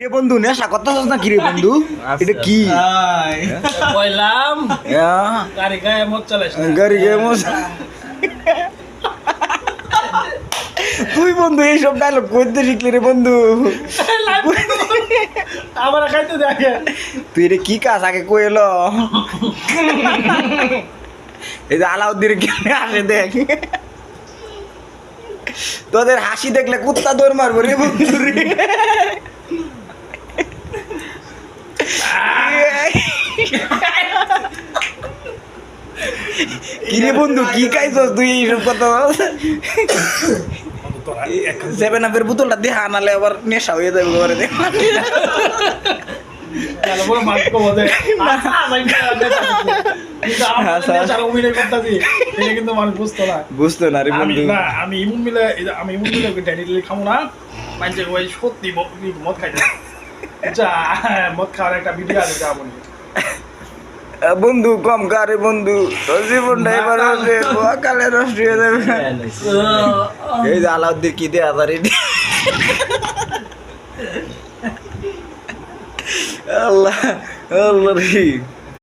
এ বন্ধু নেশা করতেছস না কি রে বন্ধু? এটা কি? কইলাম গাড়ি গায়ে মত চালাইছ না। গাড়ি গায়ে মত। তুই বন্ধু এইসব ডায়লগ কইতে শিখলি রে বন্ধু? আমার খাইতে দেখে তুই রে কি কাজ আগে কই এলো? এই যে আলাউদ্দিন কেমনে আসে দেখ। তোদের হাসি দেখলে কুত্তা দৌড় মারবো রে বন্ধু রে। কিরে বন্ধু কি খাইছস তুই এইসব কথা? 7-আপের বোতলটা দিয়ে আনালে আবার নেশা হয়ে যাবে ঘরে দেখ। বুঝতো না রে বন্ধু। আমি ইমুন মিলে ড্যাডি খামো না মানুষের ওই সত্যি মদ খাইতে যা মদ খাওয়ার একটা ভিডিও আছে যা বলি বন্ধু কম কারে বন্ধু, তোর জীবনটা এবার কালে নষ্ট হয়ে যাবে। এই যে আলাউদ্দিন কি দেয়া পারি। আল্লাহ আল্লাহ রে।